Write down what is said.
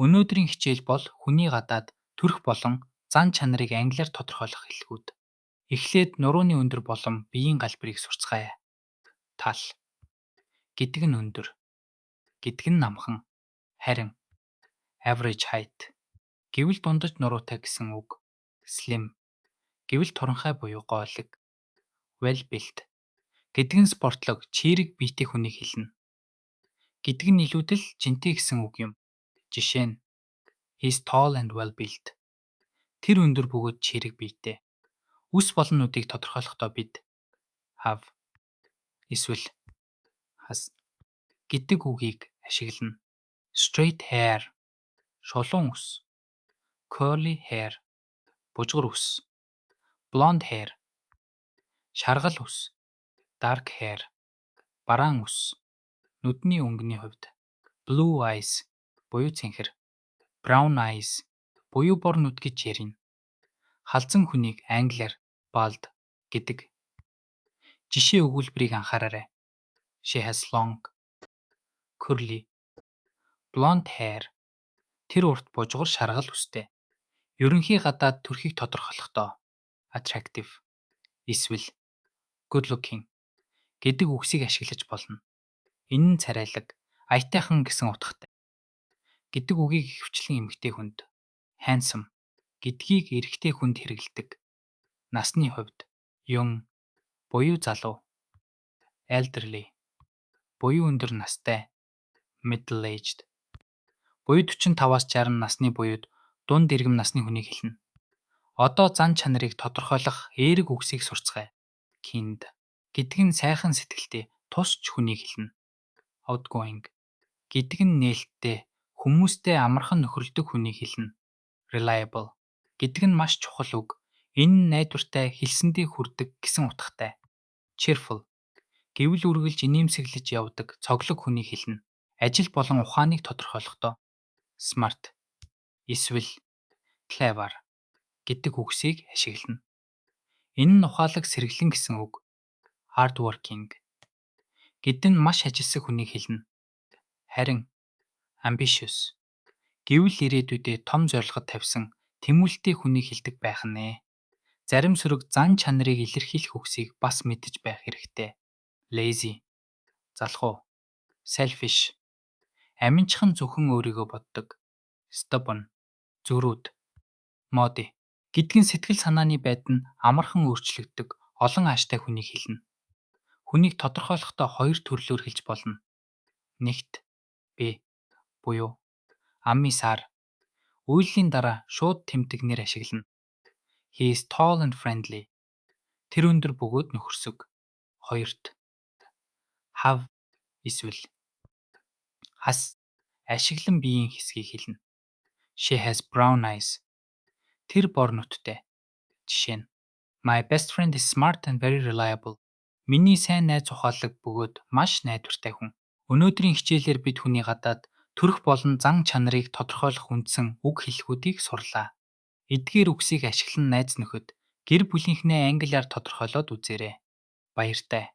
Өнөөдрийн хичээл бол хүний гадаад төрх болон зан чанарыг англиар тодорхойлох хэллэгүүд. Эхлээд нурууны өндөр болон биеийн галбирыг сурцгаая. Тал гэдэг нь өндөр, гэдэг нь намхан, харин average height гэвэл дундаж нуруутай гэсэн үг. Slim гэвэл туранхай буюу гоолиг. Well built гэдэг нь спортлог, чийрэг биетэй хүнийг хэлнэ. Гэдэг нь илүүдэл жинтэй гэсэн үг юм. Жишээ нь He's tall and well built. Тэр өндөр бөгөөд чийрэг биетэй. Үс болон нүдийг тодорхойлохдоо бид have эсвэл has гэдэг үгийг ашиглана. Straight hair шулуун үс, curly hair бужгар үс, blonde hair шаргал үс, dark hair бараан үс. Нүдний өнгөний хувьд blue eyes буюу цэнхэр, brown eyes буюу бор нүд гэж ярина. Халзан хүнийг англиар bald гэдэг. Жишээ өгүүлбэрийг анхаараарай. She has long, curly, blonde hair. Тэр урт бужгар шаргал үстэй. Ерөнхий гадаад төрхийг тодорхойлохдоо attractive эсвэл good looking гэдэг үгсийг ашиглаж болно. Энэ нь царайлаг, аятайхан гэсэн утгатай. Гэдэг үгийг ихэвчлэн эмэгтэй хүнд handsome гэдгийг эрэгтэй хүнд хэрэглэдэг. Насны хувьд young буюу залуу, elderly буюу өндөр настай, middle aged буюу 45-аас 60 насны буюуд дунд иргэм насны хүнийг хэлнэ. Одоо зан чанарыг тодорхойлох эерэг үгсийг сурцгаая. Kind гэдэг нь сайхан сэтгэлтэй, тусч хүнийг хэлнэ. Outgoing гэдэг нь нээлттэй, хүмүүстэй амархан нөхөрлөдөг хүнийг хэлнэ. Reliable гэдэг нь маш чухал үг. Энэ нь найдвартай, хэлсэндээ хүрдэг гэсэн утгатай. Cheerful гэвэл үргэлж инээмсэглэж явдаг, цоглог хүнийг хэлнэ. Ажил болон ухааныг тодорхойлохдоо smart эсвэл clever гэдэг үгсийг ашиглана. Энэ нь ухаалаг, сэргэлэн гэсэн үг. Hardworking гэдэг нь маш ажилсаг хүнийг хэлнэ. Харин ambitious гэвэл ирээдүйдээ том зорилгод тавьсан, тэмүүлэлтэй хүнийг хэлдэг байх нэ. Зарим сөрөг зан чанарыг илэрхийлэх үгсийг бас мэдэж байх хэрэгтэй. Lazy залхуу, selfish аминчхан зөвхөн өөрийгөө боддог, stubborn зөрүүд, modi гэдэг нь сэтгэл санааны байдал нь амархан өөрчлөгддөг, олон ааштай хүнийг хэлнэ. Хүнийг тодорхойлохдоо хоёр төрлөөр хэлж болно. Нэгт би буюу амми сар үйллийн дараа шууд тэмдэг нэр ашиглана. He is tall and friendly. Тэр өндөр бөгөөд нөхөрсөг. Хоёрт have эсвэл has ашиглан биеийн хэсгийг хэлнэ. She has brown eyes. Тэр бор нүдтэй. Жишээ нь My best friend is smart and very reliable. Миний сайн найз ухаалаг бөгөөд маш найдвартай хүн. Өнөөдрийн хичээлээр бид хүний гадаад төрх болон зан чанарыг тодорхойлох үндсэн үг хэллэгүүдийг сурлаа. Эдгээр үгсийг ашиглан найз нөхөд гэр бүлийнхнээ англиар тодорхойлоод үзээрэй. Баяртай.